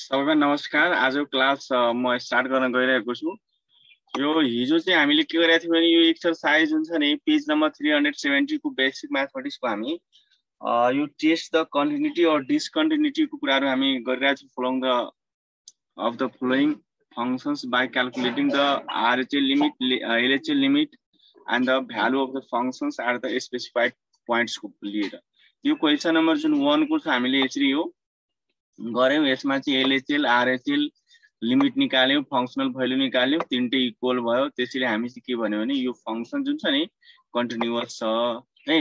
सबैलाई नमस्कार। आजको क्लास म स्टार्ट गर्न गइरहेको छु। यो हिजो चाहिँ हामीले के गरेका थियौँ भने यो एक्सरसाइज हुन्छ नि पेज नम्बर 370 को बेसिक म्याथमेटिक्स को हामी यो टेस्ट द कन्टिन्युटी और डिसकन्टिन्युटी को कुराहरु हामी गरिरहेका छौँ following the of the following functions by calculating the RHL limit, LHL limit and the value of the functions at the specified points को लिएर यो क्वेशन नम्बर जुन 1 को छ हामीले यसरी यो गर्यौं। यसमा चाहिँ LHL RHL लिमिट निकाल्यौं, फंक्शनल भ्यालु निकाल्यौं, तीनटै इक्वल भयो। त्यसैले हामी चाहिँ के भन्यो भने यो फंक्शन जुन छ नि कन्टिन्युअस छ है।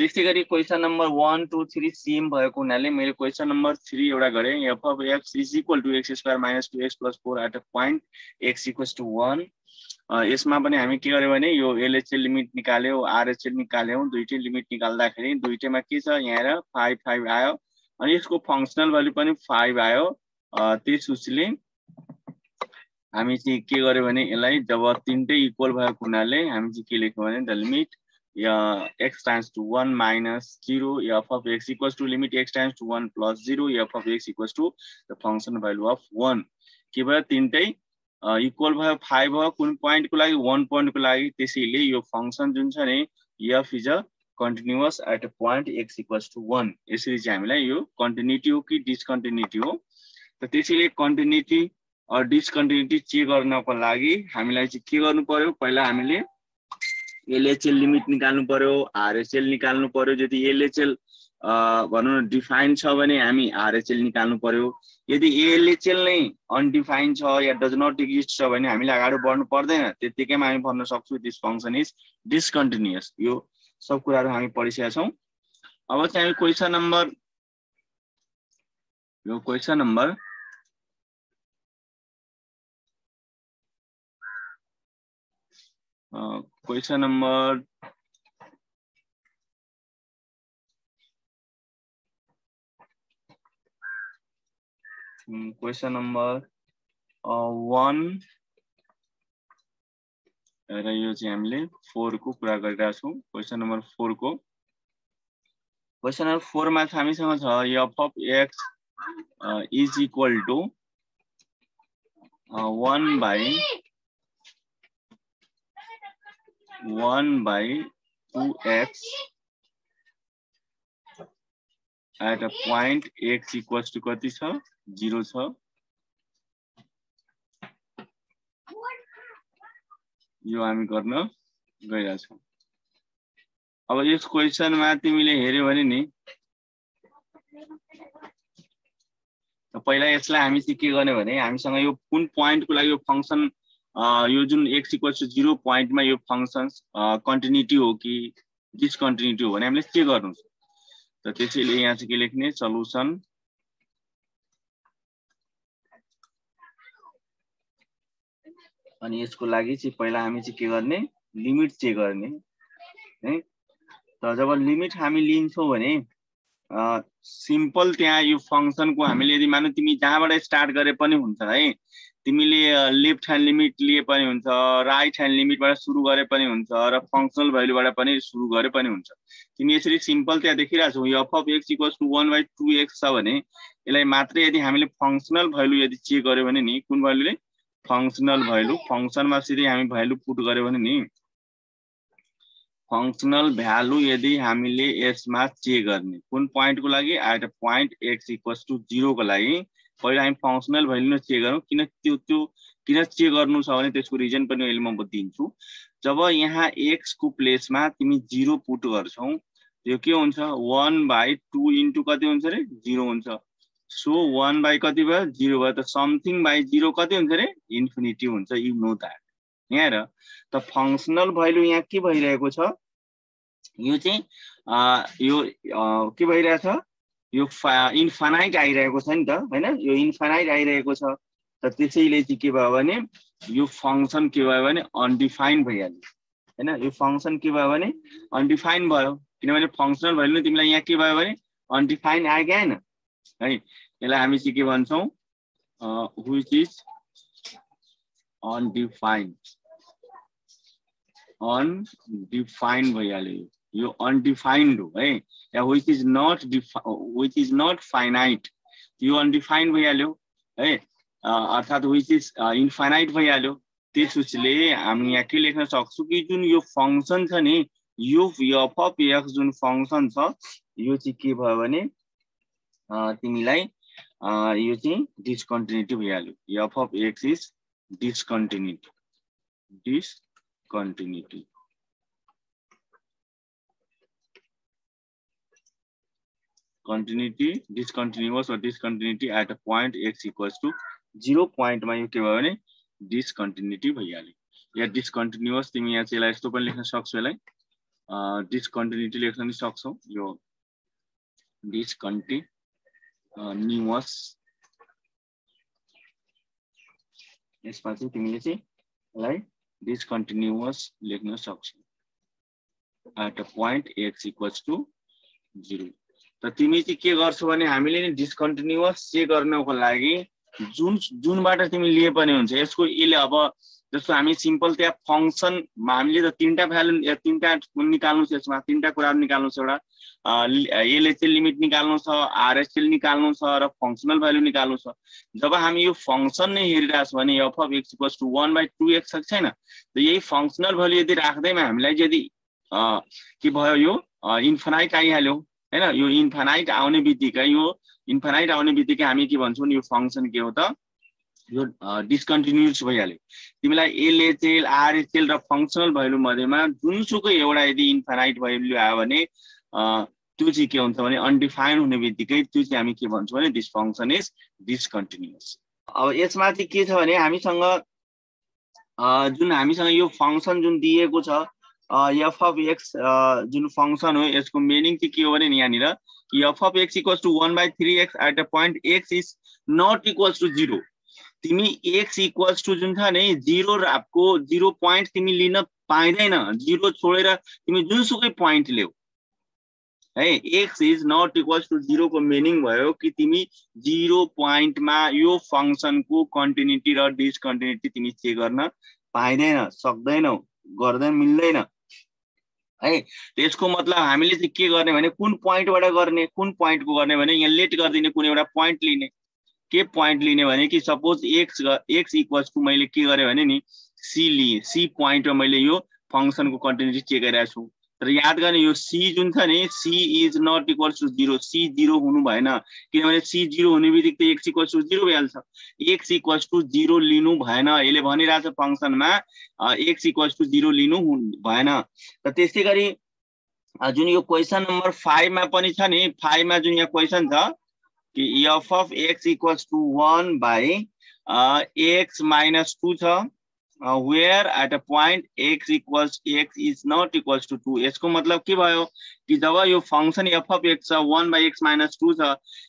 त्यसैगरी क्वेशन नम्बर 1 2 3 सेम भएको हुनाले मैले क्वेशन नम्बर 3 एउटा गरे। f of x is equal to x square minus 2x plus 4 at a point x equals to 1। यसमा पनि हामी के गर्यौं भने यो LHL लिमिट निकाल्यौं, RHL निकाल्यौं। दुईटै लिमिट निकाल्दाखेरि दुईटैमा के छ यहाँ 5 5 आयो अनि यसको फंक्शनल भ्यालु पनि 5 आयो। त्यसुसले हामी चाहिँ के गर्यौं भने यसलाई जब तीनटै इक्वल भएको हुनाले हामी चाहिँ के लेख्यौं भने the limit x times to 1 minus 0 f of x equals to limit x times to 1 plus 0 f of x equals to the function value of 1। के भयो तीनटै इक्वल भयो 5 भयो कुन पोइन्ट को लागि 1 पोइन्ट को लागि। त्यसैले यो फंक्शन जुन छ नि f is a continuous at a point x equals to 1। यसरी चाहिँ हामीलाई यो कन्टिन्युटी हो कि डिसकन्टिन्युटी हो। त त्यसैले कन्टिन्युटी और डिसकन्टिन्युटी चेक गर्नको लागि हामीलाई चाहिँ के गर्नु पर्यो, पहिला हामीले LHL लिमिट निकाल्नु पर्यो, RHL निकाल्नु पर्यो। यदि LHL भनौं न डिफाइन छ भने हामी RHL निकाल्नु पर्यो। यदि LHL नै अनडिफाइन छ या डज नट एक्जिस्ट छ भने हामीले अगाडि बढ्नु पर्दैन। त्यतिकैमा हामी भन्न सक्छौं दिस फंक्शन इज डिसकन्टिन्युअस। यो सब कुराहरु हामी पढिसकेका छौं। अब चाहिँ हामी क्वेशन नम्बर क्वेशन नंबर 1 र यो चाहिँ हामीले 4 को कुरा गरिरहेका छौं। क्वेशन नम्बर 4 को क्वेशन नम्बर 4 मा हामीसँग छ f of x is equal to 1 by 2x at a point x equals to कति छ 0 छ। यो हामी गर्न गइरहेका छौं। अब यस क्वेशनमा तिमीले हेर्यौ भने नि पहिला यसलाई हामी चाहिँ के गर्ने भने हामीसँग यो कुन पोइन्ट को लागि यो फंक्शन यो जुन x equals to 0 पोइन्ट मा यो फंक्शन्स कन्टिन्युटी हो कि डिसकन्टिन्युटी हो भने हामीले चेक गर्नु छ। त त्यसैले यहाँ चाहिँ के लेख्ने सल्युसन अनि यसको लागि चाहिँ पहिला हामी चाहिँ के गर्ने लिमिट चेक गर्ने है। त जब लिमिट हामी लिन्छौं भने सिम्पल त्यहाँ यो फंक्शन को हामीले यदि मानौ तिमी जहाँबाट स्टार्ट गरे पनि हुन्छ है। तिमीले लेफ्ट ह्यान्ड लिमिट लिए पनि हुन्छ, राइट ह्यान्ड लिमिटबाट सुरु गरे पनि हुन्छ र फंक्शनल भ्यालुबाट पनि सुरु गरे पनि हुन्छ। तिमी यसरी सिम्पल त्यहाँ देखिरहेछौ f of x equals to 1 by 2x छ भने यसलाई मात्रै यदि हामीले फंक्शनल भ्यालु यदि चेक गर्यो भने नि कुन भ्यालुले फंक्शनल भ्यालु फंक्शनमा सिधै हामी भ्यालु पुट गर्यो भने नि फंक्शनल भ्यालु यदि हामीले यसमा चेक गर्ने कुन पोइन्ट को लागि at a point x equals to 0 को लागि पहिला हामी फंक्शनल भ्यालु नै चेक गरौँ। किन किन चेक गर्नु छ भने त्यसको रिजन पनि अहिले म बताइदिन्छु। जब यहाँ x को प्लेसमा तिमी 0 पुट गर्छौ यो के हुन्छ 1 by 2 into कति हुन्छ रे 0 हुन्छ। सो 1 by कति भयो 0 भयो। त समथिङ बाइ 0 कति हुन्छ रे इन्फिनिटी हुन्छ। You know that. यहाँ हेर त फंक्शनल भ्यालु यहाँ के भइरहेको छ यो चाहिँ यो के भइरहेछ यो इन्फाइनाइट आइरहेको छ नि त हैन। यो इन्फाइनाइट आइरहेको छ। त त्यसैले चाहिँ के भयो भने यो फंक्शन के भयो भने अनडिफाइन्ड भइहाल्यो हैन। यो फंक्शन के भयो भने अनडिफाइन्ड भयो किनभने फंक्शनल भ्यालु तिमीलाई यहाँ के भयो भने अनडिफाइन्ड आयो कि हैन है। यसलाई हामी चाहिँ के भन्छौं व्हिच इज अनडिफाइन्ड भइहाल्यो। यो अनडिफाइन्ड हो है या व्हिच इज नट फाइनाइट यो अनडिफाइन्ड भइहाल्यो है, अर्थात् विच इज इन्फाइनाइट भइहाल्यो। त्यसले हामी यहाँ के लेख्न सक्छौँ कि जुन यो फङ्सन छ नि, यो f अफ x जुन फङ्सन छ यो चाहिँ के भयो भने तिमीलाई यो चाहिँ डिस्कन्टिन्युटी भइहाल्यो। f of x is discontinuity, discontinuous or discontinuity at a point x equals to 0 point मा यो के भयो भने डिस्कन्टिन्युटी भइहाल्यो। या डिस्कन्टिन्युअस तिमी यहाँ चाहिँ यस्तो पनि लेख्न सक्छौ, यसलाई डिस्कन्टिन्युटी लेख्न नि सक्छौ। यो डिस्कन्टिन्युअस यसमा चाहिँ तिमीले चाहिँ यसलाई डिस्कन्टिन्युअस लेख्न सक्छौ at a point x equals to 0। त तिमी चाहिँ के गर्छौ भने हामीले नि डिस्कन्टिन्युअस चेक गर्नको लागि जुनबाट तिमी लिए पनि हुन्छ यसको यसले अब जस्तो हामी सिम्पल त्यहाँ फङ्सनमा हामीले त तीनटा भ्यालु तीनटा निकाल्नु छ, यसमा तीनटा कुराहरु निकाल्नु छ। एउटा यसले चाहिँ लिमिट निकाल्नु छ, आरएचएल निकाल्नु छ र फङ्सनल भ्यालु निकाल्नु छ। जब हामी यो फङ्सन नै हेरिरहेछौँ भने f of x equals to 1/2x छैन, त यही फङ्सनल भ्यालु यदि राख्दैमा हामीलाई यदि के भयो यो इन्फाइनाइट आइहाल्यो हैन। यो इन्फाइनाइट आउने बित्तिकै हामी के भन्छौँ यो फङ्सन के हो त यो डिस्कन्टिन्युअस भइहाल्यो। तिमीलाई एलएचएल आरएचएल र फङ्सनल भ्यालु मध्येमा जुनसुकै एउटा यदि इन्फाइनाइट भ्यालु आयो भने त्यो चाहिँ के हुन्छ भने अनडिफाइन्ड हुने बित्तिकै त्यो चाहिँ हामी के भन्छौँ भने दिस फङ्सन इज डिस्कन्टिन्युअस। अब यसमा चाहिँ के छ भने हामीसँग यो फङ्सन जुन दिएको छ f of x जुन फङ्सन हो यसको मिनिङ चाहिँ के हो भने यहाँनिर f of x equals to 1/3x at a point x is not equals to 0। तिमी x इक्वल्स टु जुन छ नि 0 राको 0 पोइन्ट तिमी लिन पाइदैन। 0 छोडेर तिमी जुनसुकै पोइन्ट ल्याऊ है। x is not equals to 0 को मिनिङ भयो कि तिमी 0 पोइन्टमा यो फङ्सनको कन्टिन्युटी र डिस्कन्टिन्युटी तिमी चेक गर्न पाइदैन, सक्दैनौ, गर्दैन, मिल्दैन है। त्यसको मतलब हामीले चाहिँ के गर्ने भने कुन पोइन्टबाट गर्ने, कुन पोइन्टको गर्ने भने यहाँ लेट गर्दिने, कुनै एउटा पोइन्ट लिने। के पोइन्ट लिने भने कि सपोज x इक्वल्स टु मैले के गरे भने नि c लिए, c पोइन्टमा मैले यो फङ्सनको कन्टिन्युटी चेक गरिरहेको छु। तर याद गर्ने यो c जुन छ नि c is not equals to 0, c 0 हुनु भएन किनभने c 0 हुने बित्तिकै x इक्वल्स टु 0 भइहाल्छ। x इक्वल्स टु 0 लिनु भएन, यसले भनिरहेछ फङ्सनमा x इक्वल्स टु 0 लिनु भएन। र त्यस्तै गरी जुन यो क्वेसन नम्बर 5 मा पनि छ नि, 5 मा जुन यहाँ क्वेसन छ कि f of x equals to 1/x minus 2 छ, where at a point x is not equals to 2। यसको मतलब के भयो कि जब यो function f of x 1/x minus 2 छ,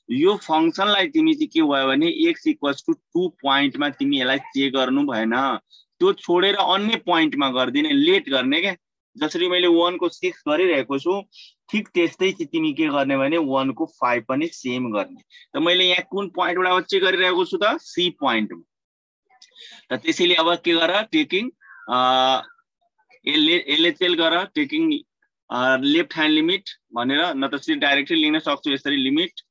यो फङ्सनलाई तिमी चाहिँ के भयो भने x equals to 2 पोइन्टमा तिमी यसलाई चेक गर्नु भएन, त्यो छोडेर अन्य पोइन्टमा गर्दिने, लेट गर्ने के। जसरी मैले 1 को 6 गरिरहेको छु ठीक त्यस्तै चाहिँ तिमी के गर्ने भने 1 को 5 पनि सेम गर्ने। त मैले यहाँ कुन पोइन्टबाट चेक गरिरहेको छु त सी पोइन्टमा। त त्यसैले अब के गर टेकिङ एलएचएल गर टेकिङ लेफ्ट ह्यान्ड लिमिट भनेर न त डाइरेक्टली लिन सक्छु यसरी लिमिट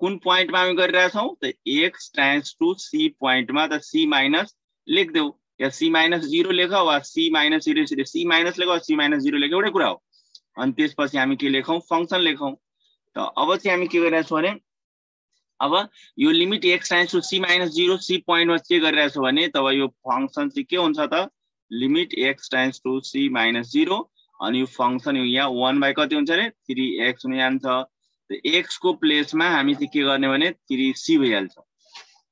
कुन पोइन्टमा हामी गरिरहेछौँ त x टेन्ड्स टु सी पोइन्टमा त सी माइनस लेख्देऊ या सी माइनस 0 लेख वा सी माइनस 0 सी माइनस लेख वा सी माइनस 0 लेख एउटै कुरा हो। अनि त्यसपछि हामी के लेखौँ फङ्सन लेखौँ। त अब चाहिँ हामी के गरिरहेछौँ भने अब यो limit x tends to C minus 0 C पोइन्टमा चेक गरिरहेछौँ भने तब यो फङ्सन चाहिँ के हुन्छ त limit x tends to C minus 0 अनि यो फङ्सन यहाँ 1 / कति हुन्छ अरे 3x हुन जान्छ। त x को प्लेसमा हामी चाहिँ के गर्ने भने 3c भइहाल्छ।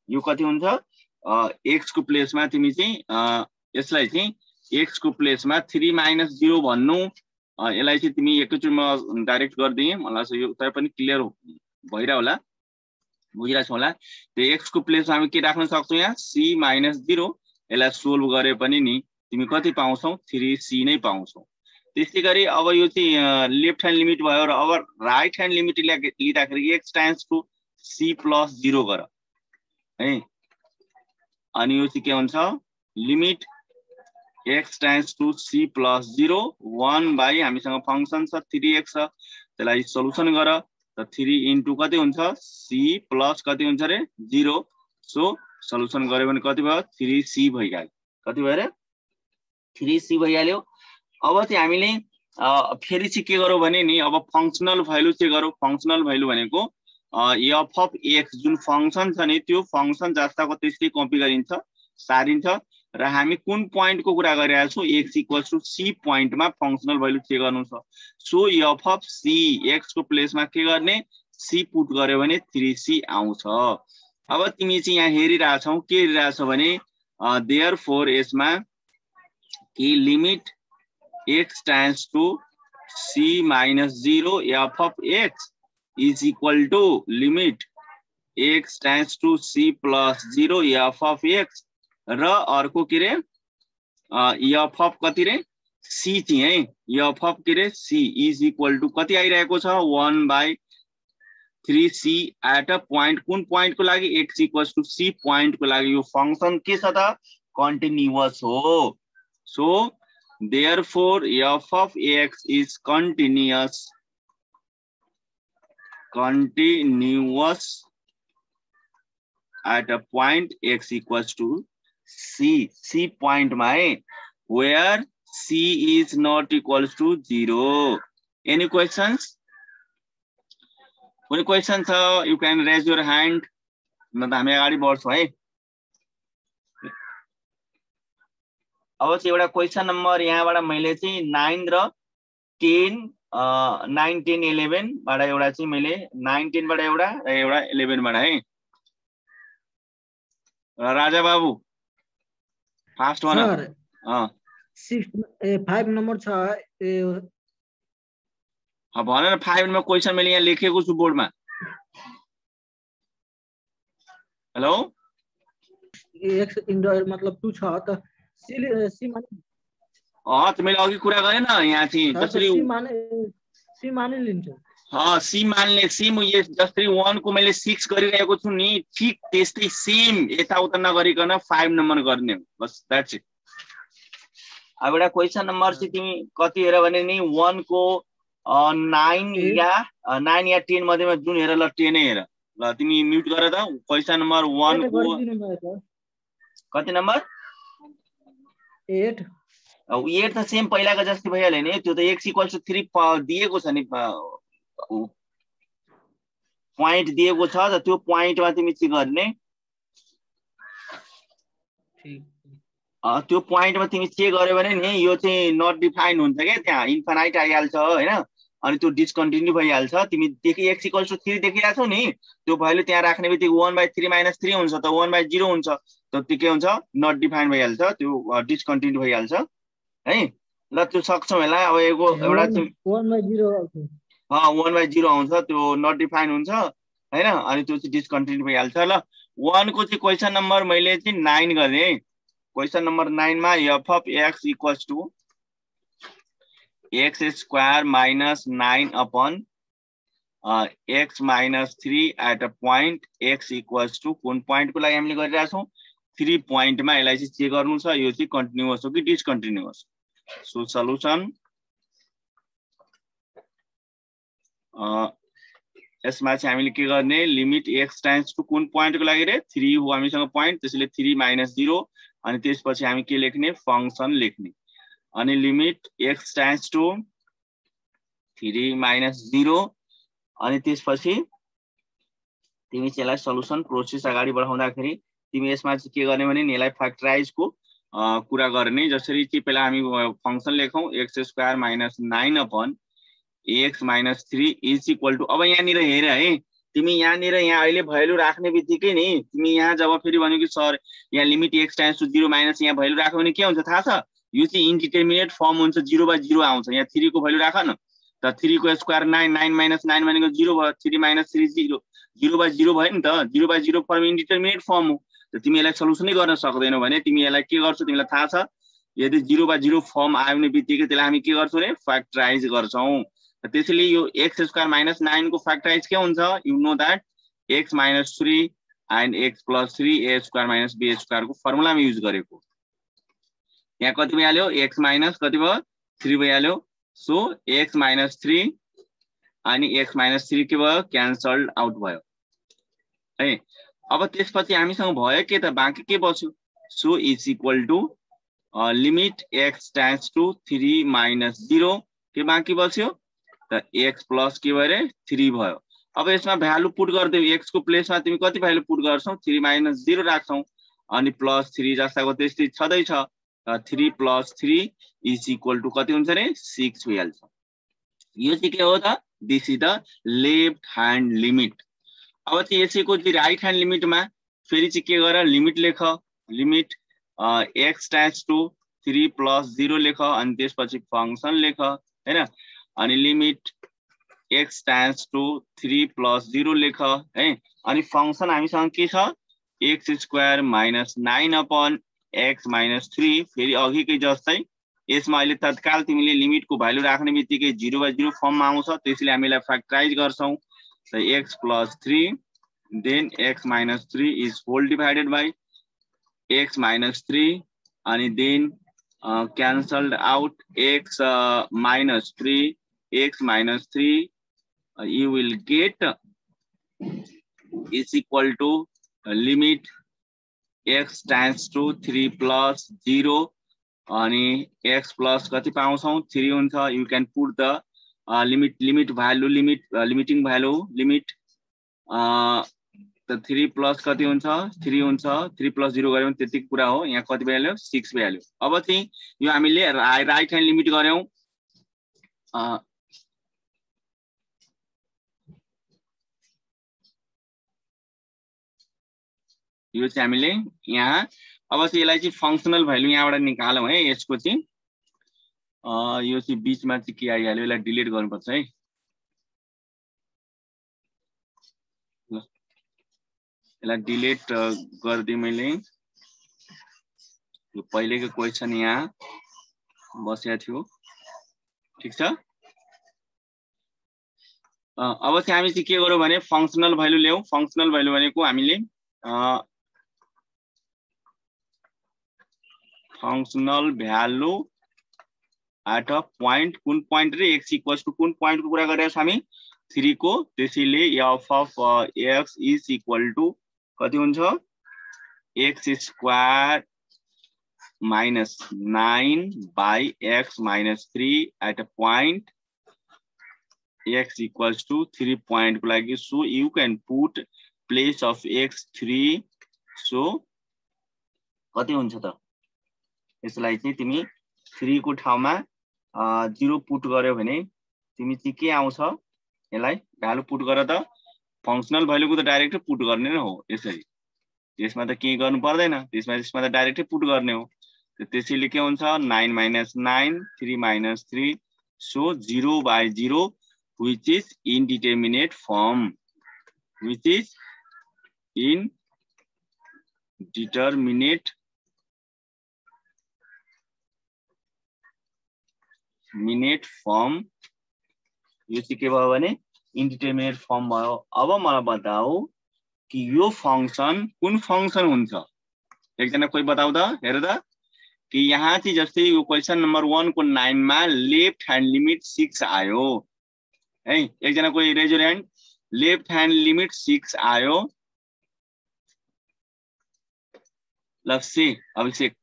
यो कति हुन्छ x को प्लेसमा तिमी चाहिँ यसलाई चाहिँ x को प्लेसमा 3 - 0 भन्नु, यसलाई चाहिँ तिमी एकैचोटिमा डाइरेक्ट गरिदिए मलाई यो तै पनि क्लियर भइरा होला, बुझिरहेछौ होला। त्यो x को प्लेसमा हामी के राख्न सक्छौँ यहाँ c माइनस 0, यसलाई सोल्भ गरे पनि नि तिमी कति पाउँछौ 3c नै पाउँछौ। त्यस्तै गरी अब यो चाहिँ लेफ्ट ह्यान्ड लिमिट भयो र अब राइट ह्यान्ड लिमिट लिँदाखेरि x tends to c plus 0 गर है। अनि यो चाहिँ के हुन्छ limit x tends to c plus 0 1 / हामीसँग फङ्सन छ 3x छ, त्यसलाई सोलुसन गर त 3 इन्टु कति हुन्छ c प्लस कति हुन्छ रे 0 सो सल्युसन गर्यो भने कति भयो 3c भइहाल्यो कति भयो रे 3c भइहाल्यो अब चाहिँ हामीले फेरि चाहिँ के गरौँ भने नि अब फंक्शनल भ्यालु चाहिँ गरौँ फंक्शनल भ्यालु भनेको f of x जुन फंक्शन छ नि त्यो फंक्शन जस्ताको त्यसले कपी गरिन्छ सारिन्छ र हामी कुन पोइन्टको कुरा गरिरहेका छौं x = c पोइन्टमा फंक्शनल भ्यालु चेक गर्नु छ so f of c x को प्लेसमा के गर्ने c पुट गर्यो भने 3c आउँछ अब तिमी चाहिँ यहाँ हेरिरहेछौ के हेरिरहेछौ भने देयरफोर यसमा कि limit x tends to c minus 0 f of x is equal to limit x tends to c plus 0 f of x र अर्को के रे f of कति रे c चाहिँ है f of के रे c is equal to कति आइरहेको छ 1/3c एट अ पोइन्ट कुन पोइन्ट को लागि x equals to c point को लागि यो फंक्शन के छ त कन्टिन्युअस हो so therefore f of x is continuous at a point x equals to c point where c is not equals to 0 any questions कुनै क्वेशन छ you can raise your hand न त हामी अगाडि बढ्छौं है अब चाहिँ एउटा क्वेशन नम्बर यहाँबाट मैले चाहिँ 9 र 10 9 10 11 बाट एउटा चाहिँ मैले 9 10 बाट एउटा र एउटा 11 बाट है राजा बाबु फास्ट वन सर 5 नम्बर छ भन न 5 मा क्वेशन मैले यहाँ लेखेको छु बोर्डमा हेलो x मतलब 2 छ त सी माने त मैले अघि कुरा गरे न यहाँ चाहिँ जसरी सी माने लिन्छ सी मान्ने सेम जसरी 1 को मैले 6 गरिरहेको छु नि ठीक त्यस्तै सेम यताउता नगरिकन 5 नम्बर गर्ने बस द्याट्स इट अब एउटा क्वेशन नम्बर चाहिँ तिमी कति हेर भने नि 1 को 9 या 10 मध्येमा जुन हेर ल 10 नै हेर ल तिमी म्युट गर त क्वेशन नम्बर 1 को कति नम्बर 8 त सेम पहिलाको जस्तै भइहाल्यो नि त्यो त x = 3 दिएको छ नि पोइन्ट दिएको छ त त्यो पोइन्टमा तिमी चाहिँ गर्ने त्यो पोइन्टमा तिमी चेक गर्यो भने नि यो चाहिँ नट डिफाइन हुन्छ के त्यहाँ इन्फिनाइट आइहाल्छ हैन अनि त्यो डिस्कन्टिन्यू भइहाल्छ तिमी देखि x = 3 देखिरहेछौ नि त्यो भ्यालु त्यहाँ राख्ने बित्तिकै 1/3 - 3 हुन्छ त 1/0 हुन्छ त त्यो के हुन्छ नट डिफाइन भइहाल्छ त्यो डिस्कन्टिन्यू भइहाल्छ है ल त्यो सक्छौ होला अब एउटा चाहिँ 1/0 आउँछ 1/0 आउँछ त्यो नट डिफाइन हुन्छ हैन अनि त्यो चाहिँ डिस्कन्टिन्यू भइहाल्छ ल 1 को चाहिँ क्वेशन नम्बर मैले चाहिँ 9 गर्ने है क्वेशन नम्बर 9 मा f of x equals to x square minus 9 upon x minus 3 at a point x equals to कुन पोइन्ट को लागि हामीले गरिरहेका छौं 3 पोइन्ट मा यसलाई चाहिँ चेक गर्नु छ यो चाहिँ कन्टिन्युअस हो कि डिस्कन्टिन्युअस सो सल्युसन यसमा चाहिँ हामीले के गर्ने लिमिट x टाइम्स टु कुन पोइन्ट को लागि रे 3 हो हामीसँग पोइन्ट त्यसैले 3 - 0 अनि त्यसपछि हामी के लेख्ने फंक्शन लेख्ने अनि लिमिट x टाइम्स टु 3 - 0 अनि त्यसपछि तिमी चाहिँ यसलाई सल्युसन प्रोसेस अगाडि बढाउँदाखेरि तिमी यसमा चाहिँ के गर्ने भने यसलाई फ्याक्टराइज को कुरा गर्ने जसरी चाहिँ पहिला हामी फंक्शन लेखौं x² - 9 upon x - 3 is equal to अब यहाँ निर हेर है तिमी यहाँ निर यहाँ अहिले भ्यालु राख्ने बित्तिकै नि तिमी यहाँ जब फेरि भन्यो कि सर यहाँ limit x times to 0 minus यहाँ भ्यालु राख्यो भने के हुन्छ थाहा छ यो चाहिँ इन्डिटरमिनेट फर्म हुन्छ 0/0 आउँछ यहाँ 3 को भ्यालु राख न त 3 को स्क्वायर 9 9 - 9 भनेको 0 भयो 3 - 3 0 0/0 भयो नि त 0/0 फर्म इन्डिटरमिनेट फर्म हो त तिमी यसलाई सल्युसनै गर्न सक्दैनौ भने तिमी यसलाई के गर्छौ तिमीलाई थाहा छ यदि 0/0 फर्म आयो भने बित्तिकै त्यसलाई हामी के गर्छौं रे फ्याक्टराइज गर्छौं त्यसैले यो x² - 9 को फ्याक्टराइज के हुन्छ you know that x - 3 and x + 3 a² - b² को फर्मुलामा युज गरेको यहाँ कति भइहाल्यो x - कति भयो 3 भइहाल्यो सो x - 3 अनि x - 3 के भयो क्यान्सल्ड आउट भयो है। अब त्यसपछि हामीसँग भयो के त बाँकी के बच्यो so is equal to limit x tends to 3 - 0 के बाँकी बच्यो त x प्लस के भयो रे 3 भयो। अब यसमा भ्यालु पुट गर्दियौ x को प्लेसमा तिमी कति भ्यालु पुट गर्छौ 3 - 0 राख्छौ अनि प्लस 3 जस्ताको त्यस्तै छदै छ 3 + 3 इज इक्वल टु कति हुन्छ रे 6 भइहाल्छ। यो चाहिँ के हो त this is the left hand limit. अब चाहिँ यसैको चाहिँ राइट ह्यान्ड लिमिटमा फेरि चाहिँ के गर लिमिट लेख लिमिट x टेन्ड्स टु 3 + 0 लेख अनि त्यसपछि फंक्सन लेख हैन अनि लिमिट x टेन्ड्स टु 3 + 0 लेख है अनि फंक्सन हामीसँग के छ x² - 9 अपन x - 3 फेरि अघिकै जस्तै यसमा अहिले तत्काल तिमीले लिमिट को भ्यालु राख्ने बित्तिकै 0/0 फर्ममा आउँछ त्यसैले हामीलाई फ्याक्टराइज गर्छौ त x + 3 then x - 3 is whole divided by x - 3 and then cancelled out x - 3 x - 3 you will get is equal to limit x tends to 3 + 0 अनि x plus कति पाउँछौ 3 हुन्छ you can put the limit value limiting value limit त 3 plus कति हुन्छ 3 हुन्छ 3 + 0 गर्यौ त्यतिकै कुरा हो यहाँ कति भ्यालु 6 भ्यालु। अब चाहिँ यो हामीले राइट ह्यान्ड लिमिट गर्यौ यो चाहिँ हामीले यहाँ अब चाहिँ यसलाई चाहिँ फंक्शनल भ्यालु यहाँबाट निकालौं है यसको चाहिँ यो चाहिँ बीचमा चाहिँ के आइहाल्यो यसलाई डिलिट गर्नुपर्छ है यसलाई डिलिट गर्दिए मैले यो पहिलेको क्वेशन यहाँ बसेको थियो ठीक छ। अब चाहिँ हामी चाहिँ के गरौँ भने फंक्शनल भ्यालु ल्याऊ फंक्शनल भ्यालु भनेको हामीले functional value at a point कुन पॉइंट रे x इक्वल्स टु कुन पॉइंट को कुरा गरेछौं हामी 3 को त्यसैले f of x is equal to कति हुन्छ x² - 9 by x - 3 at a point x equals to 3 point को लागि so you can put place of x 3 so कति हुन्छ त यसलाई चाहिँ तिमी 3 को ठाउँमा 0 पुट गर्यो भने तिमी चाहिँ के आउँछ यसलाई भ्यालु पुट गर त फंक्शनल भ्यालु को त डाइरेक्ट पुट गर्ने नै हो यसरी यसमा त के गर्नु पर्दैन त्यसमा त डाइरेक्ट पुट गर्ने हो त्यसैले के हुन्छ 9 - 9 3 - 3 so 0/0 which is indeterminate form which is indeterminate form यो चाहिँ के भयो भने इन्डिटरमिनेट फर्म भयो। अब मलाई बताऊ कि यो फंक्शन कुन फंक्शन हुन्छ एकजना कोही बताऊ त हेर त कि यहाँ चाहिँ जस्तै यो क्वेशन नम्बर 1 को 9 मा लेफ्ट ह्यान्ड लिमिट 6 आयो है एकजना कोही raise your hand left hand limit 6 आयो let's see Abhishek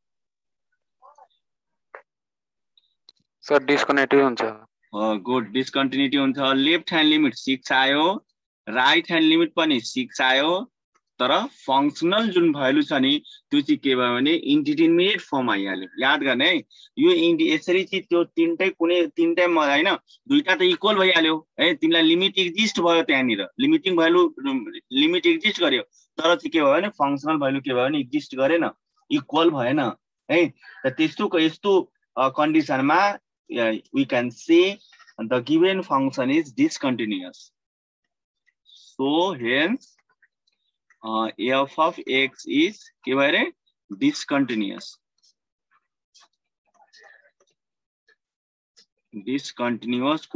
sir disconnective हुन्छ गुड डिस्कन्टिन्युटी हुन्छ लेफ्ट ह्यान्ड लिमिट 6 आयो राइट ह्यान्ड लिमिट पनि 6 आयो तर फंक्शनल जुन भ्यालु छ नि त्यो चाहिँ के भयो भने इन्डिटरमिनेट फर्म आइहाल्यो याद गर्ने है यो यसरी चाहिँ त्यो तीनटै कुनै तीनटै हैन दुईटा त इक्वल भइहाल्यो है तिमीलाई लिमिट एक्जिस्ट भयो त्यहाँनिर लिमिटिङ भ्यालु लिमिट एक्जिस्ट गर्यो तर चाहिँ के भयो भने फंक्शनल भ्यालु के भयो भने एक्जिस्ट गरेन इक्वल भएन है त त्यस्तो यस्तो कन्डिसनमा we can say the given function is discontinuous so hence f of x is के भयो रे discontinuous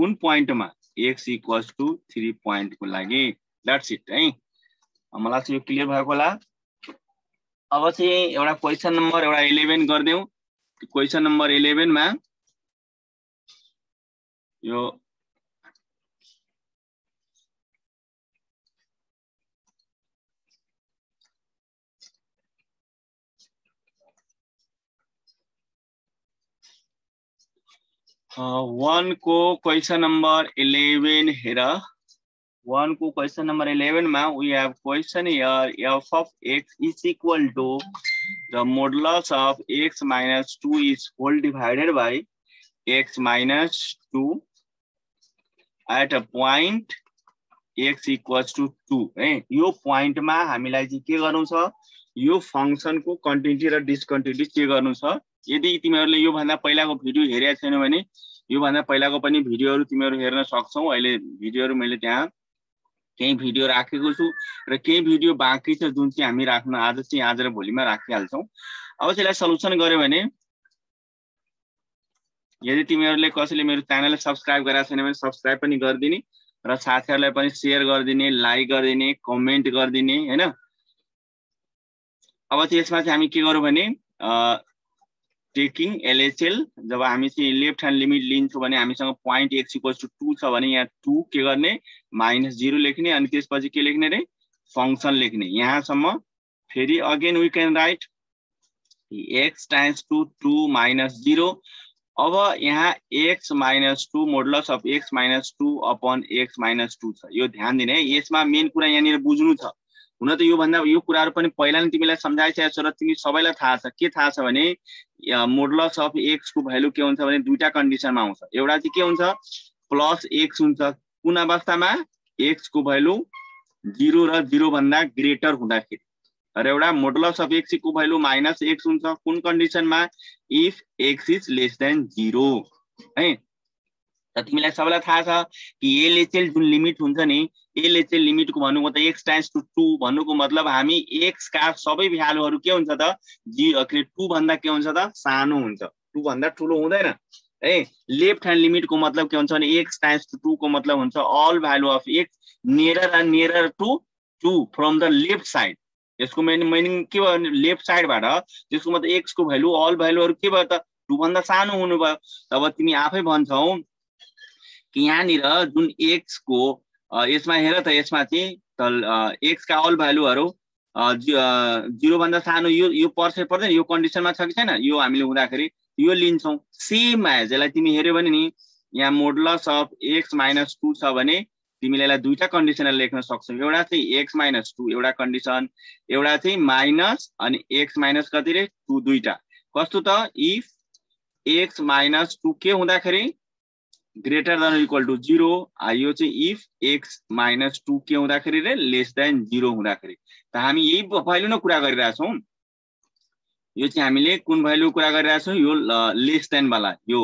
कुन पोइन्टमा x equals to 3 point को लागि that's it है मलाई चाहिँ यो क्लियर भएको होला। अब चाहिँ एउटा क्वेशन नम्बर 11 गर्देऊ क्वेशन नम्बर 11 मा यो 1 को क्वेशन नंबर 11 हेर 1 को क्वेशन नंबर 11 मा we have question here f of x is equal to the modulus of x minus 2 is whole divided by x minus 2 at a point x equals to 2 है यो point मा हामीलाई चाहिँ के गर्नु छ यो फंक्शन को कन्टिन्युटी र डिस्कन्टिन्युटी चेक गर्नु छ यदि तिमीहरुले यो भन्दा पहिलाको भिडियो हेरेका छैनौ भने यो भन्दा पहिलाको पनि भिडियोहरु तिमीहरु हेर्न सक्छौ अहिले भिडियोहरु मैले त्यहाँ केही भिडियो राखेको छु र केही भिडियो बाँकी छ जुन चाहिँ हामी राख्न आज र भोलिमा राखिहाल्छौ अब यसलाई सल्युसन गर्यो भने यदि तिमीहरुले कसैले मेरो च्यानललाई सब्स्क्राइब गरेका छैन भने सब्स्क्राइब पनि गर्दिने र साथीहरुलाई पनि शेयर गर्दिने लाइक गर्दिने कमेन्ट गर्दिने हैन अब चाहिँ यसमा चाहिँ हामी के गरौँ भने टेकिङ एलएचएल जब हामी चाहिँ लेफ्ट ह्यान्ड लिमिट लिन्छौं भने हामीसँग पॉइंट x = 2 छ भने यहाँ 2 के गर्ने -0 लेख्ने अनि त्यसपछि के लेख्ने रे फंक्शन लेख्ने यहाँसम्म फेरि again we can write x * 2 - 0 अब यहाँ x - 2 modulus of x - 2 upon x - 2 छ यो ध्यान दिने है यसमा मेन कुरा यहाँनिर बुझ्नु छ हुन त यो भन्दा यो कुराहरु पनि पहिला नै तिमीलाई समझाइसकेको छु र तिमी सबैलाई थाहा छ के थाहा छ भने मोडुलस अफ x को भ्यालु के हुन्छ भने दुईटा कन्डिसनमा आउँछ एउटा चाहिँ के हुन्छ +x हुन्छ कुन अवस्थामा x को भ्यालु 0 र 0 भन्दा ग्रेटर हुँदाखेरि र एउटा मोडुलस अफ x को भ्यालु -x हुन्छ कुन कन्डिसनमा if x is less than 0 है त तिमीलाई सबैलाई थाहा छ कि एलएचएल जुन लिमिट हुन्छ नि एलएचएल लिमिट को भन्नुको त x → 2 भन्नुको मतलब हामी x का सबै भ्यालुहरु के हुन्छ त 2 भन्दा के हुन्छ त सानो हुन्छ 2 भन्दा ठूलो हुँदैन है लेफ्ट ह्यान्ड लिमिट को मतलब के हुन्छ भने x → 2 को मतलब हुन्छ all value of x near and near to 2 from the left side यसको मिनिङ के भयो लेफ्ट साइडबाट त्यसको मतलब x को भ्यालु अल भ्यालुहरु के भयो त 2 भन्दा सानो हुनु भयो तब तिमी आफै भन्छौ कि यहाँनिर जुन x को यसमा हेर त यसमा चाहिँ x का अल भ्यालुहरु 0 भन्दा सानो यो पर्दैन यो कन्डिसनमा छ कि छैन यो हामीले हुँदाखेरि यो लिन्छौं सेम एज यसलाई तिमी हेर्यो भने नि यहाँ मोडुलस अफ x - 2 छ भने तिमीले यसलाई दुईटा कन्डिसनल लेख्न सक्छौ एउटा चाहिँ x - 2 एउटा कन्डिसन एउटा चाहिँ माइनस अनि x - कति रे 2 दुईटा कस्तो त इफ x - 2 के हुँदाखेरि ग्रेटर देन इक्वल टु 0 यो चाहिँ इफ x - 2 के हुँदाखेरि रे लेस देन 0 हुँदाखेरि त हामी यही भ्यालु नै कुरा गरिरहेछौं यो चाहिँ हामीले कुन भ्यालु कुरा गरिरहेछौं यो लेस देन वाला यो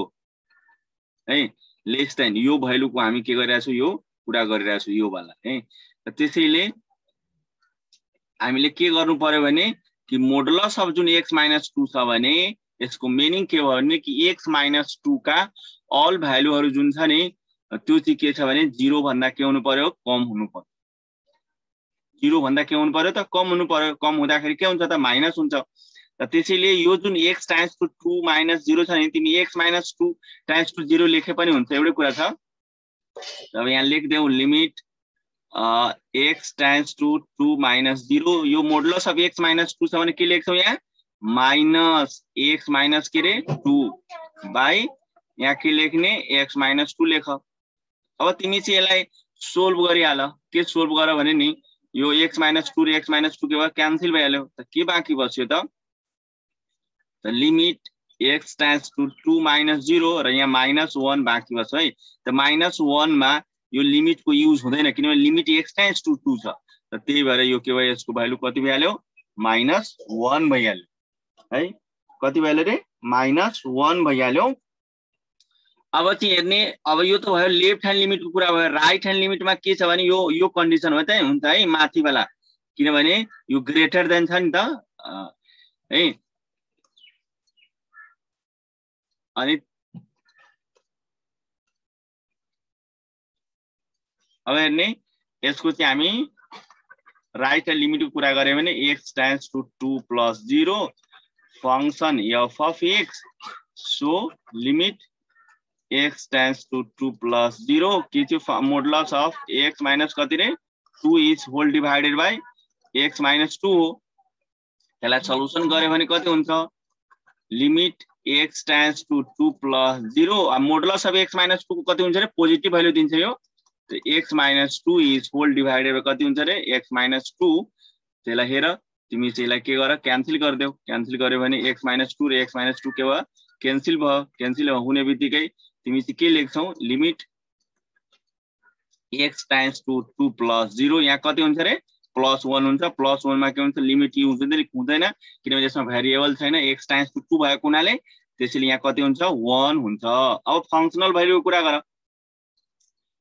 है लेस देन यो भ्यालु को हामी के गरिरहेछौं यो कुरा गरिरहेछौं यो वाला है त्यसैले हामीले के गर्नु पर्यो भने कि मोडुलस अफ जुन x - 2 छ भने यसको मिनिङ के भयो भने कि x - 2 का अल भ्यालुहरु जुन छ नि त्यो चाहिँ के छ भने 0 भन्दा के हुनु पर्यो कम हुनु पर्यो 0 भन्दा के हुनु पर्यो त कम हुनु पर्यो कम हुँदाखेरि के हुन्छ त माइनस हुन्छ त त्यसैले यो जुन x → 2 - 0 छ नि तिमी x - 2 → 0 लेखे पनि हुन्छ एउटै कुरा छ अब यहाँ लेख्देऊ लिमिट x → 2 - 0 यो मोडुलस अफ x - 2 छ भने के लेख्छौ यहाँ माइनस x माइनस के रे 2 बाइ यहाँ के लेख्ने x - 2 लेख अब तिमी चाहिँ यसलाई सोल्भ गरिहाल के सोल्भ गर भने नि यो x - 2 र x - 2 के भयो क्यान्सल भइहाल्यो त के बाँकी बस्यो त लिमिट x → 2 - 0 र यहाँ -1 बाँकी बस्यो है त -1 मा यो लिमिट को युज हुँदैन किनभने लिमिट x → 2 छ त त्यही भएर यो के भयो यसको भ्यालु कति भइहाल्यो -1 भइहाल्यो है कति भइहाल्यो रे -1 भइहाल्यो अब चाहिँ हेर्ने अब यो त भयो लेफ्ट ह्यान्ड लिमिट को कुरा भयो राइट ह्यान्ड लिमिटमा के छ भने यो कन्डिसन हो त हुन्छ है माथि वाला किनभने यो ग्रेटर देन छ नि त है अनि अब हेर्ने यसको चाहिँ हामी राइट ह्यान्ड लिमिट को कुरा गर्यो भने x → 2 + 0 function f of x so limit x → 2 + 0 के चाहिँ मोडुलस अफ x - कति रे 2 is whole divided by x - 2 हो त्यसलाई सल्युसन गर्यो भने कति हुन्छ limit x tends to 2 plus 0 modulus of x minus 2 को कति हुन्छ रे पोजिटिभ भ्यालु दिन्छ यो x minus 2 is whole divided by कति हुन्छ रे x माइनस 2 त्यसलाई हेर तिमी चाहिँ यसलाई के गर क्यान्सल गर्देऊ क्यान्सल गर्यो भने x माइनस 2 र x माइनस 2 के भयो क्यान्सल भयो क्यान्सल हुने बित्तिकै तिमी चाहिँ के लेख्छौ limit x tends to 2 plus 0 यहाँ कति हुन्छ रे प्लस 1 हुन्छ प्लस 1 मा के हुन्छ लिमिट युज हुँदैन किनभने यसमा भेरिएबल छैन x टेन्ड्स टु 2 भएको हुनाले त्यसैले यहाँ कति हुन्छ 1 हुन्छ अब फंक्शनल भ्यालुको कुरा गर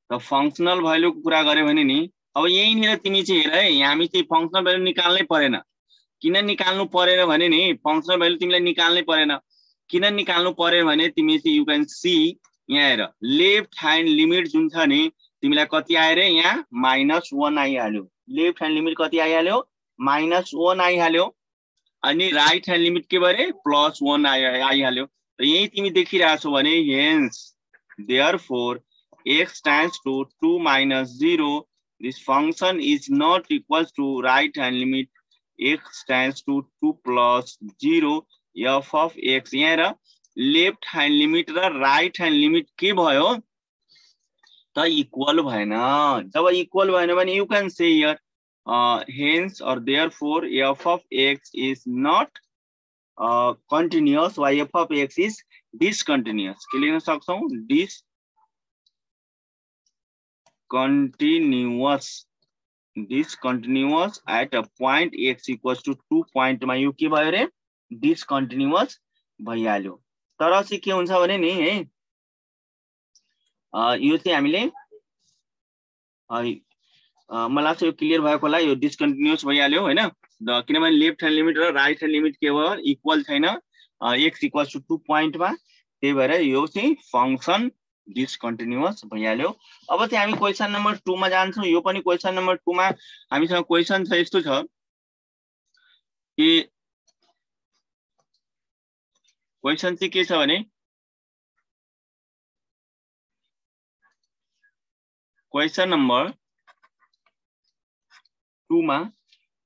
त फंक्शनल भ्यालुको कुरा गर्यो भने नि अब यहीँनिर तिमी चाहिँ हेर है हामी चाहिँ फंक्शनल भ्यालु निकाल्नै परेन किन निकाल्नु परेन भने नि फंक्शनल भ्यालु तिमीलाई निकाल्नै परेन किन निकाल्नु पर्यो भने तिमी चाहिँ यु क्यान सी यहाँ हेर लेफ्ट ह्यान्ड लिमिट जुन छ नि तिमीलाई कति आयो रे यहाँ -1 आइहाल्यो लेफ्ट ह्यान्ड लिमिट कति आइहाल्यो -1 आइहाल्यो अनि राइट ह्यान्ड लिमिट के भयो रे +1 आइहाल्यो र यही तिमी देखिरहेछौ भने hence therefore x tends to 2 - 0 this function is not equal to right hand limit x tends to 2 + 0 f of x यहाँ र लेफ्ट ह्यान्ड लिमिट र राइट ह्यान्ड लिमिट के भयो त इक्वल भएन जब इक्वल भएन भने you can say here hence or therefore f of x is not continuous while f of x is discontinuous के लेख्न सक्छौ discontinuous at a point x equals to 2 point मा यो के भयो रे discontinuous भइहाल्यो तर चाहिँ के हुन्छ भने नि है यो चाहिँ हामीले मलाई लाग्छ यो क्लियर भएको होला यो डिस्कन्टिन्युअस भइहाल्यो हैन किनभने लेफ्ट ह्यान्ड लिमिट र राइट ह्यान्ड लिमिट के भयो इक्वल छैन x इक्वल्स टु 2 पॉइन्ट मा त्यही भएर यो चाहिँ फंक्सन डिस्कन्टिन्युअस भइहाल्यो अब चाहिँ हामी क्वेशन नम्बर 2 मा जान्छौं यो पनि क्वेशन नम्बर 2 मा हामीसँग क्वेशन छ यस्तो छ कि क्वेशन चाहिँ के छ भने क्वेशन नम्बर 2 मा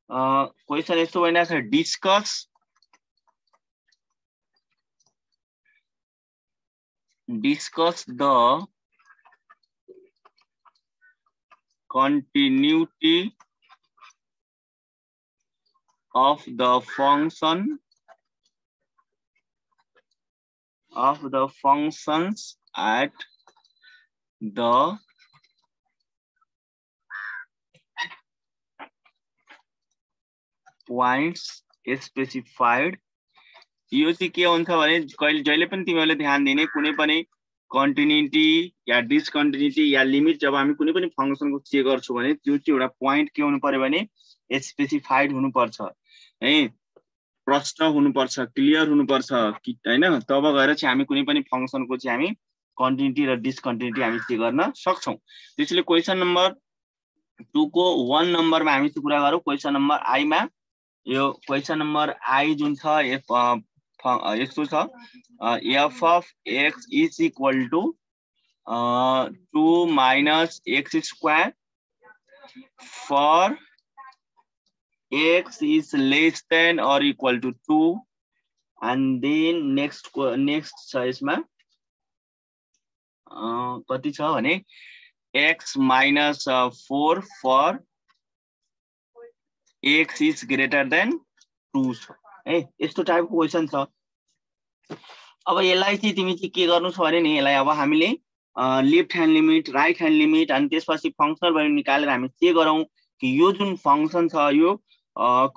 क्वेशन यस्तो भनिरहेको छ discuss the continuity of the functions at the points specified यो चाहिँ के हुन्छ भने जहिले पनि तिमीहरूले ध्यान दिने कुनै पनि कन्टिन्युटी या डिसकन्टिन्युटी या लिमिट जब हामी कुनै पनि फंक्शनको चेक गर्छौं भने त्यो चाहिँ एउटा प्वाइन्ट के हुनु पर्यो भने स्पेसिफाइड हुनु पर्छ है प्रश्न हुनु पर्छ क्लियर हुनु पर्छ हैन तब गएर चाहिँ हामी कुनै पनि फंक्शनको चाहिँ हामी कन्टिन्युटी र डिसकन्टिन्युटी हामी चेक गर्न सक्छौं त्यसैले क्वेशन नम्बर 2 को 1 नम्बरमा हामी चाहिँ कुरा गरौँ क्वेशन नम्बर आई मा यो क्वेशन नम्बर आई जुन छ यस्तो छ f of x is equal to 2 - x square for x is less than or equal to 2 and then next छ यसमा कति छ भने x - 4 for x is greater than 2 है यस्तो टाइपको क्वेशन छ अब यसलाई चाहिँ तिमी चाहिँ के गर्नु छ भने नि यसलाई अब हामीले left hand limit right hand limit अनि त्यसपछि फंक्शनल भ्यालु निकालेर हामी के गरौँ कि यो जुन फंक्शन छ यो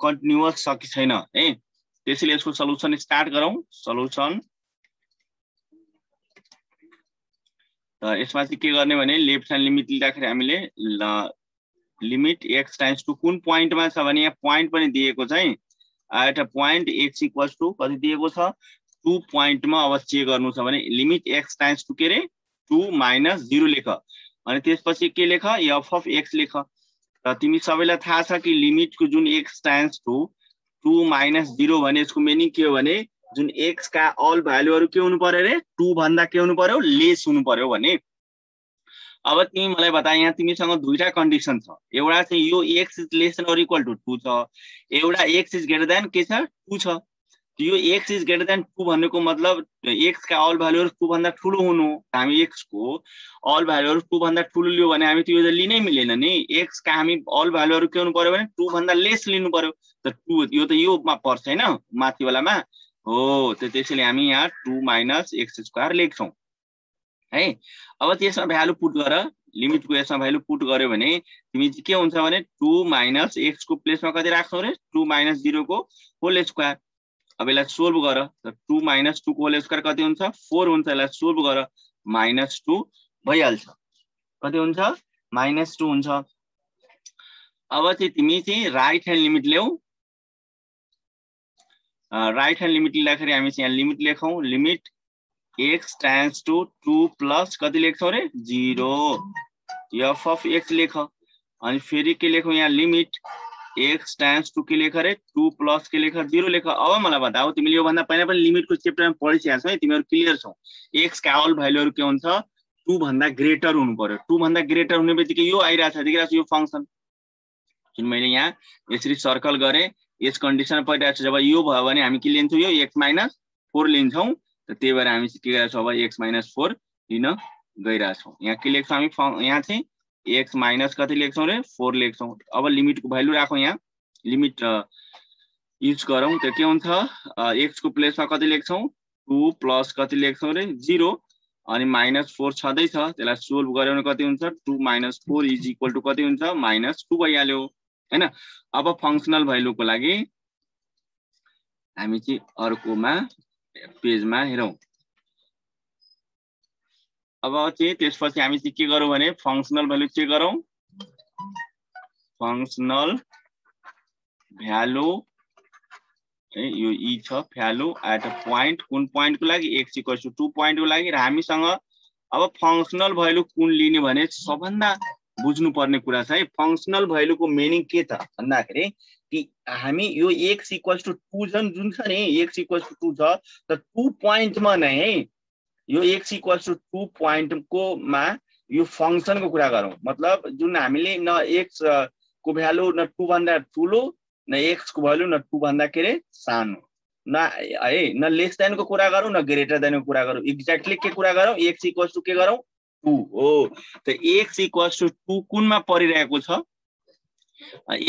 कन्टिन्युअस छ कि छैन है त्यसैले यसको सल्युसन स्टार्ट गरौँ सल्युसन त यसमा चाहिँ के गर्ने भने लेफ्ट ह्यान्ड लिमिट लिँदाखेरि हामीले लिमिट x टेन्ड्स टु कुन प्वाइन्टमा छ भने यहाँ प्वाइन्ट पनि दिएको छ है at a point x equals to कति दिएको छ 2 पॉइन्टमा अब चेक गर्नु छ भने लिमिट x टेन्ड्स टु के रे 2 - 0 लेख अनि त्यसपछि के लेख f of x लेख र तिमी सबैलाई थाहा छ कि लिमिटको जुन x टेन्ड्स टु 2 - 0 भने यसको मिनिङ के हो भने जुन x का अल भ्यालुहरु के हुनु पर्यो रे 2 भन्दा के हुनु पर्यो लेस हुनु पर्यो भने अब तिमी मलाई बता यहाँ तिमीसँग दुईटा कन्डिसन छ एउटा चाहिँ यो x is less than or equal to 2 छ एउटा x इज ग्रेटर देन के छ 2 छ यो x इज ग्रेटर देन 2 भनेको मतलब x का अल भ्यालुहरु 2 भन्दा ठूलो हुनु। हामी x को अल भ्यालुहरु 2 भन्दा ठूलो लियो भने हामी त्यो लिनै मिलेन नि। x का हामी अल भ्यालुहरु के हुनु पर्यो भने 2 भन्दा लेस लिनु पर्यो। त 2 यो त योमा पर्छ हैन माथि वालामा हो। त त्यसैले हामी यहाँ 2 माइनस x स्क्वायर लेख्छौं है। अब त्यसमा भ्यालु पुट गर, लिमिट को यसमा भ्यालु पुट गर्यो भने तिमी के हुन्छ भने 2 माइनस x को प्लेसमा कति राख्छौ रे 2 माइनस 0 को होल स्क्वायर। अब यसलाई सोल्भ गर त 2 माइनस 2 को होल स्क्वायर कति हुन्छ 4 हुन्छ। यसलाई सोल्भ गर माइनस 2 भइहाल्छ। कति हुन्छ माइनस 2 हुन्छ। अब चाहिँ तिमी चाहिँ राइट ह्यान्ड लिमिट ल्याऊ। राइट ह्यान्ड लिमिट लिँदाखेरि हामी चाहिँ यहाँ लिमिट लेखौं। Limit x tends to 2 plus कति लेख्छौ रे 0 f अफ x लेख। अनि फेरि के लेखौं यहाँ लिमिट x टेन्ड्स टु के लेख रे 2 प्लस के लेख 0 लेख। अब मलाई बताऊ तिमीले यो भन्दा पहिला पनि लिमिट को च्याप्टरमा पढिसकेका छौ है, तिमीहरु क्लियर छौ। x का अल भ्यालुहरु के हुन्छ 2 भन्दा ग्रेटर हुनु पर्यो। 2 भन्दा ग्रेटर हुने बित्तिकै यो आइराछ देखिराछ यो फंक्सन। जुन मैले यहाँ यसरी सर्कल गरे यस कन्डिसन परिरहेछ। जब यो भयो भने हामी के लिन्छौं यो x माइनस 4 लिन्छौं। त त्यही भएर हामी के गरिरहेछौं अब x माइनस 4 लिन गइराछौं। यहाँ के लेख्छौं हामी यहाँ चाहिँ x माइनस कति लेख्छौं रे 4 लेख्छौं। अब लिमिट को भ्यालु राखौं। यहाँ लिमिट युज गरौं त के हुन्छ x को प्लेसमा कति लेख्छौं 2 प्लस कति लेख्छौं रे 0 अनि माइनस 4 छदै छ। त्यसलाई सोल्भ गर्यो भने कति हुन्छ 2 माइनस 4 इज इक्वल टु कति हुन्छ माइनस 2 भइहाल्यो हैन। अब फंक्शनल भ्यालु को लागि हामी चाहिँ अर्कोमा पेजमा हेरौं। अब चाहिँ त्यसपछि हामी चाहिँ के गरौं भने फंक्शनल भ्यालु चेक गरौं। फंक्शनल भ्यालु यो ई छ भ्यालु एट अ पॉइंट कुन पॉइंट को लागि x इक्वल्स टु 2 पॉइंट को लागि। र हामीसँग अब फंक्शनल भ्यालु कुन लिने भने सबभन्दा बुझ्नु पर्ने कुरा छ है। फंक्शनल भ्यालु को मिनिङ के त भन्दाखेरि कि हामी यो x इक्वल्स टु 2 जुन छ नि x इक्वल्स टु 2 छ त 2 पॉइंट मा नै है यो x इक्वल्स टु 2 पॉइंट को मा यो फंक्शन को कुरा गरौं। मतलब जुन हामीले न x को भ्यालु न 2 भन्दा ठूलो न x को भ्यालु न 2 भन्दा के रे सानो न है न लेस देन को कुरा गरौं न ग्रेटर देन को कुरा गरौं। एक्ज्याक्टली के कुरा गरौं x इक्वल्स टु के गरौं 2 हो। त x इक्वल्स टु 2 कुनमा परिरहेको छ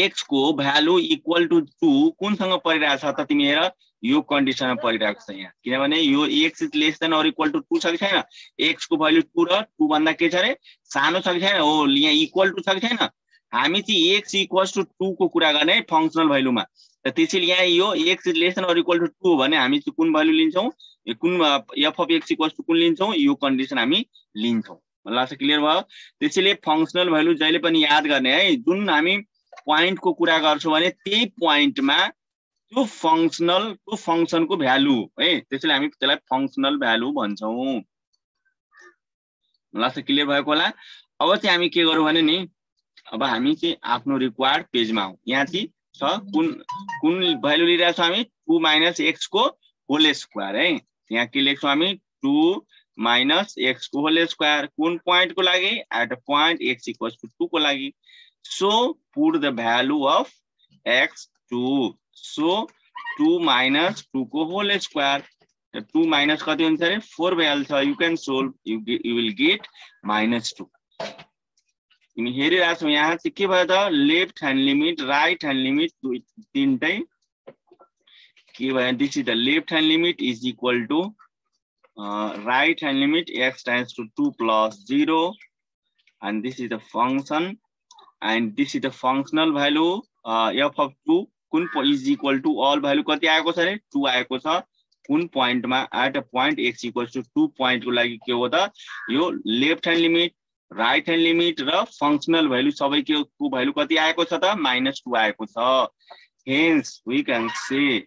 x को भ्यालु इक्वल टु 2 कुनसँग परिरहेछ त तिमी हेर यो कन्डिसनमा परिरहेको छ यहाँ। किनभने यो x is less than or equal to 2 छ कि छैन। x को भ्यालु 2 र 2 भन्दा के छ रे सानो छ कि छैन हो यहाँ इक्वल टु छ कि छैन। हामी चाहिँ x इक्वल्स टु 2 को कुरा गर्ने फंक्शनल भ्यालुमा। त त्यसैले यहाँ यो x is less than or equal to 2 भने हामी चाहिँ कुन भ्यालु लिन्छौं कुन f of x equals to कुन लिन्छौं यो कन्डिसन हामी लिन्छौं। मलाई चाहिँ क्लियर भयो। त्यसैले फंक्शनल भ्यालु जहिले पनि याद गर्ने है। जुन हामी पॉइंट को कुरा गर्छौं भने त्यही पॉइंटमा त्यो फंक्शन को भ्यालु है। त्यसैले हामी त्यसलाई फंक्शनल भ्यालु भन्छौं। मलाई चाहिँ क्लियर भएको होला। अब चाहिँ हामी के गरौं भने नि अब हामी चाहिँ आफ्नो रिक्वायर्ड पेजमा आउँ। यहाँ चाहिँ छ कुन भ्यालु लिइरहेछौं हामी 2 माइनस x को होल स्क्वायर है। यहाँ के लेख्छौं हामी 2 माइनस x को होल स्क्वायर कुन पॉइंट को लागि at a point x equals to 2 को लागि। So put the value of x 2 so 2 minus 2 को होल स्क्वायर 2 माइनस कति हुन्छ रे 4 भइहाल्छ। You can solve you will get minus 2। तिमी हेरिरहेछौ यहाँ चाहिँ के भयो त left hand limit right hand limit तीनटै के भयो। This is the left hand limit is equal to right hand limit x tends to 2 plus 0 and this is the function and this is the functional value f of 2 कुन is equal to all value कति आएको छ रे 2 आएको छ। कुन पॉइन्टमा at a point x equals to 2 point को लागि के हो त यो left hand limit right hand limit र फंक्शनल भ्यालु सबै के को भ्यालु कति आएको छ त -2 आएको छ। हेन्स वी क्यान से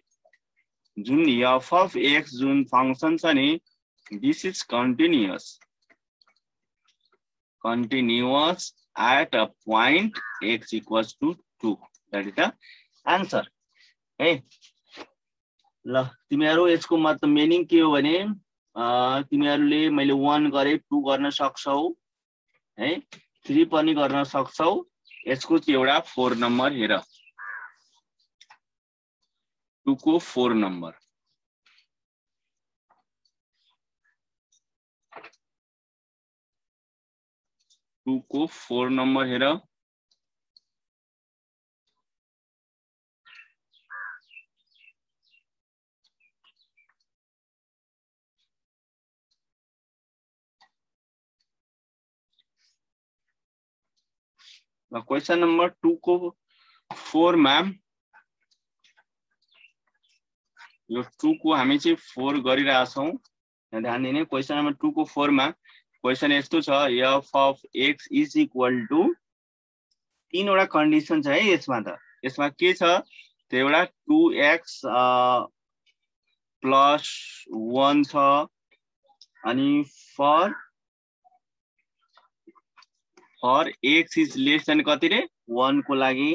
जुन f of x जुन फंक्शन छ नि this is continuous at a point x equals to 2. That is the answer. Hey, ल तिमीहरु यसको मतलब मिनिङ के हो भने तिमीहरुले मैले 1 गरे 2 गर्न सक्छौ है 3 पनि गर्न सक्छौ। यसको चाहिँ एउटा 4 नम्बर हेर 2 को 4 नम्बर 2 को 4 नंबर हेर क्वेश्चन नंबर 2 को 4 मैम यो 2 को हामी चाहिँ 4 गरिरहेका छौं ध्यान दिने क्वेश्चन नंबर 2 को 4 मा क्वेश्चन यस्तो छ f of x is equal to तीनवटा कन्डिसन छ है यसमा त यसमा के छ त्यो एउटा 2x प्लस 1 छ अनि for x is less than कति रे 1 को लागि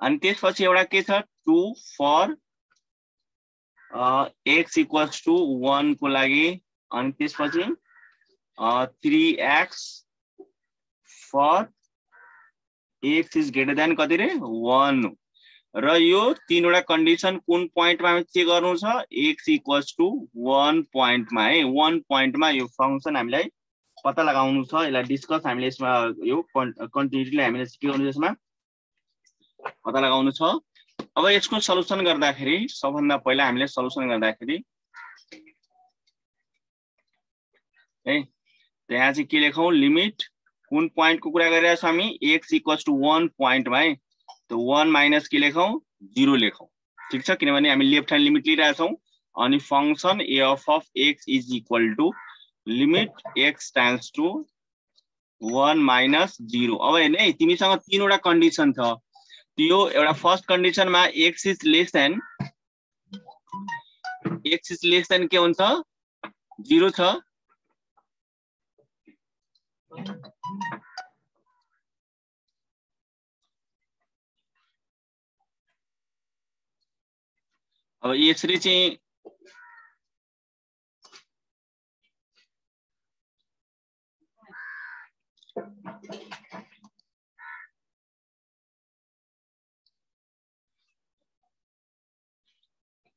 अनि त्यसपछि एउटा के छ 2 फर x equals to 1 को लागि अनि त्यसपछि 3x for x is greater than कति रे 1 र यो तीनवटा कन्डिसन कुन पोइन्टमा हामी चेक गर्नु छ x equals to 1 पोइन्टमा है 1 पोइन्टमा यो फंक्सन हामीलाई पत्ता लगाउनु छ यसलाई डिस्कस हामीले यसमा यो कन्टिन्युटीले हामीले के गर्नु यसमा पत्ता लगाउनु छ अब यसको सल्युसन गर्दाखेरि सबभन्दा पहिला हामीले सल्युसन गर्दाखेरि है त्यहाँ चाहिँ के लेखौं लिमिट कुन पोइन्ट को कुरा गरिरहेछ हामी x equals to 1 पोइन्टमा है तो 1 माइनस के लेखौं 0 लेखौं ठीक छ किनभने हामी लेफ्ट ह्यान्ड लिमिट लिइरहेछौं अनि function f of x is equal to limit x tends to 1 minus 0 अब हेर्नु है तिमीसँग तीनवटा कन्डिसन छ त्यो एउटा first कन्डिसनमा x is less than के हुन्छ 0 छ अब यसरी चाहिँ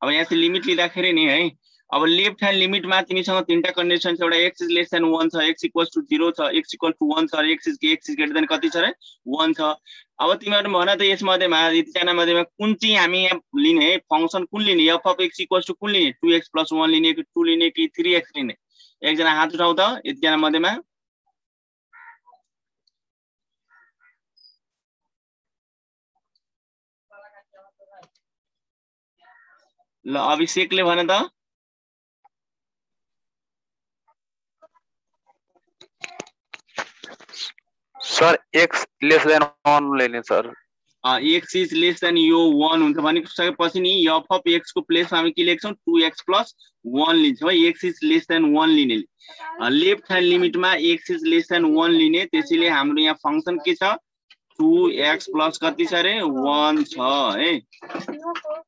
अब यहाँ चाहिँ लिमिट लिँदाखेरि नि है अब लेफ्ट ह्यान्ड लिमिटमा तिमीसँग तीनटा कन्डिसन छ एउटा x is less than 1 छ x equals to 0 छ x equal to 1 छ x is greater than कति छ रे 1 छ अब तिमीहरु भन त यसमध्येमा यतिजना मध्येमा कुन चाहिँ हामी यहाँ लिने फंक्सन कुन लिने f of x equals to कुन लिने 2x plus 1 लिने कि 2 लिने कि 3x लिने एकजना हात उठाउ त यतिजना मध्येमा ल अभिषेकले भन त सर x लेस देन 1 लेने sir x is less than यो 1 हुन्छ भनेपछि नि f of x को प्लेसमा हामी के लेख्छौं 2x plus 1 लिन्छौं x is less than 1 लिने लेफ्ट ह्यान्ड लिमिटमा x is less than 1 लिने त्यसैले हाम्रो यहाँ फंक्सन के छ 2x plus कति छ रे 1 छ है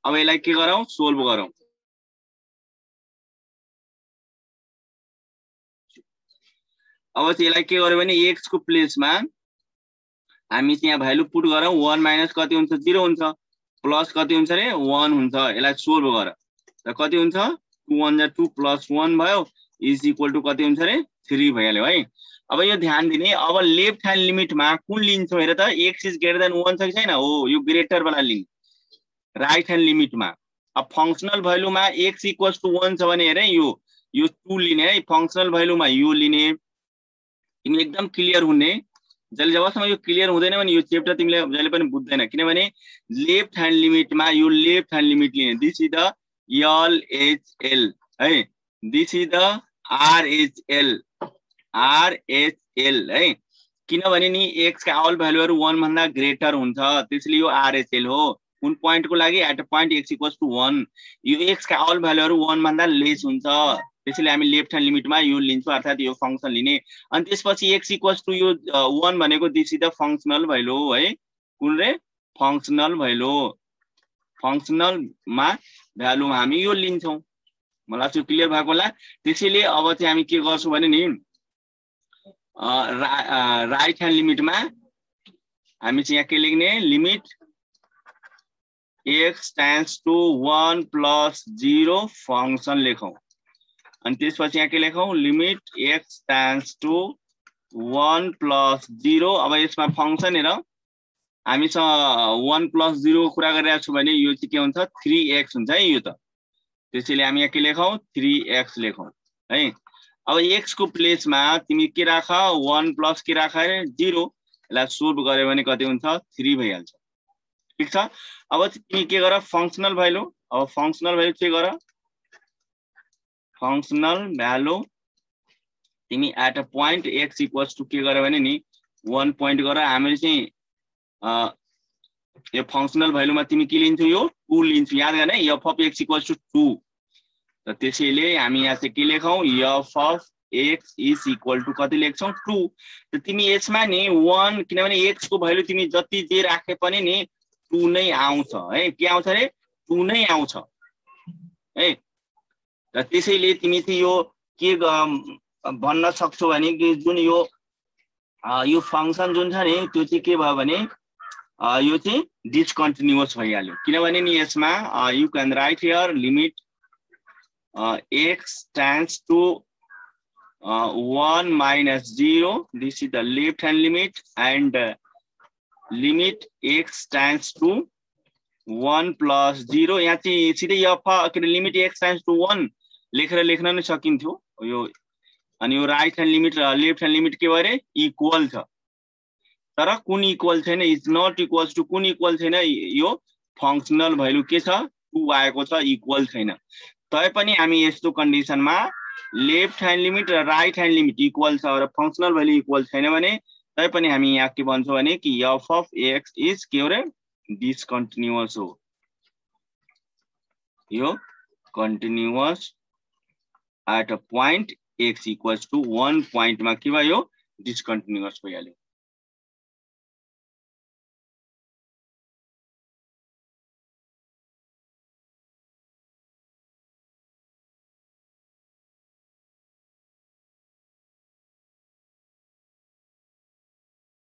अब यसलाई के गरौं सोल्भ गरौं अब चाहिँ यसलाई के गर्यो भने x को प्लेसमा हामी चाहिँ यहाँ भ्यालु पुट गरौं 1 माइनस कति हुन्छ 0 हुन्छ प्लस कति हुन्छ रे 1 हुन्छ यसलाई सोल्भ गर त कति हुन्छ 2 1 2 प्लस 1 भयो इज इक्वल टु कति हुन्छ रे 3 भइहाल्यो है अब यो ध्यान दिने अब लेफ्ट ह्यान्ड लिमिटमा कुन लिन्छौ हेर त x इज ग्रेटर देन 1 छ कि छैन हो यो ग्रेटर वाला लिन्छ राइट ह्यान्ड लिमिटमा अब फंक्शनल भ्यालुमा x इक्वल्स टु 1 छ भने हेरे यो 2 लिने है फंक्शनल भ्यालुमा यो लिने तिमी एकदम क्लियर हुने जबसम्म यो क्लियर हुँदैन भने यो चैप्टर तिमीले जहिले पनि बुझ्दैन किनभने लेफ्ट ह्यान्ड लिमिटमा यो लेफ्ट ह्यान्ड लिमिट लिने दिस इज द LHL है दिस इज द RHL है किनभने नि x का ऑल भ्यालुहरु 1 भन्दा ग्रेटर हुन्छ त्यसैले यो RHL हो कुन पोइन्ट को लागि at a point x equals to 1 यो x का ऑल भ्यालुहरु 1 भन्दा लेस हुन्छ त्यसैले हामी लेफ्ट ह्यान्ड लिमिटमा यो लिन्छौं अर्थात यो फंक्सन लिने अनि त्यसपछि x इक्वल्स टु यो 1 भनेको this is the functional value है कुन रे फंक्शनल भ्यालु फंक्शनल मा भ्यालु हामी यो लिन्छौं मलाई चाहिँ क्लियर भएको होला त्यसैले अब चाहिँ हामी के गर्छौं भने नि राइट ह्यान्ड लिमिटमा हामी चाहिँ यहाँ के लेख्ने limit x tends to 1 plus 0 function लेखौं अनि त्यसपछि यहाँ के लेखौं लिमिट x टेन्ड्स टु 1 + 0 अब यसमा फंक्सन हेर हामीसँग 1 + 0 को कुरा गरिरहेको छु भने यो चाहिँ के हुन्छ 3x हुन्छ है यो त त्यसैले हामी यहाँ के लेखौं 3x लेखौं है अब x को प्लेसमा तिमी के राख 1 + के राख 0 यसलाई सोल्भ गर्यो भने कति हुन्छ 3 भइहाल्छ ठीक छ अब तिमी के गर फंक्शनल भ्यालु अब फंक्शनल भ्यालु के गर फंक्शनल भ्यालु तिमी एट अ पॉइंट x = के गर्यो भने नि 1 पॉइंट गर हामीले चाहिँ यो फंक्शनल भ्यालुमा तिमी के लिन्छौ यो 2 लिन्छौ याद गर्ने f of x = 2 त त्यसैले हामी यहाँ चाहिँ के लेखौं f of x is equal to कति लेख्छौ 2 त तिमी यसमा नि 1 किनभने x को भ्यालु तिमी जति जे राखे पनि नि 2 नै आउँछ है के आउँछ रे 2 नै आउँछ है त त्यसैले तिमी चाहिँ यो के भन्न सक्छौ भने कि जुन यो फंक्शन जुन छ नि त्यो चाहिँ के भयो भने यो चाहिँ डिस्कन्टिन्युअस भइहाल्यो किनभने नि यसमा you can write here limit x tends to 1 - 0 this is the left hand limit and limit x tends to 1 + 0 यहाँ चाहिँ सिधै के लिमिट x tends to 1 लेख्न नै सकिन्थ्यो यो अनि यो राइट ह्यान्ड लिमिट र लेफ्ट ह्यान्ड लिमिट के भरे इक्वल छ तर कुन इक्वल छैन इज नट इक्वल्स टु कुन इक्वल छैन यो फंक्शनल भ्यालु के छ 2 आएको छ इक्वल छैन तै पनि हामी यस्तो कन्डिसनमा लेफ्ट ह्यान्ड लिमिट र राइट ह्यान्ड लिमिट इक्वल छ र फंक्शनल भ्यालु इक्वल छैन भने तै पनि हामी यहाँ के भन्छौँ भने कि f of x इज के हो रे डिस्कन्टिन्युअस हो यो continuous at a point x = 1 point मा के भयो डिस्कन्टिन्युअस भइहाल्यो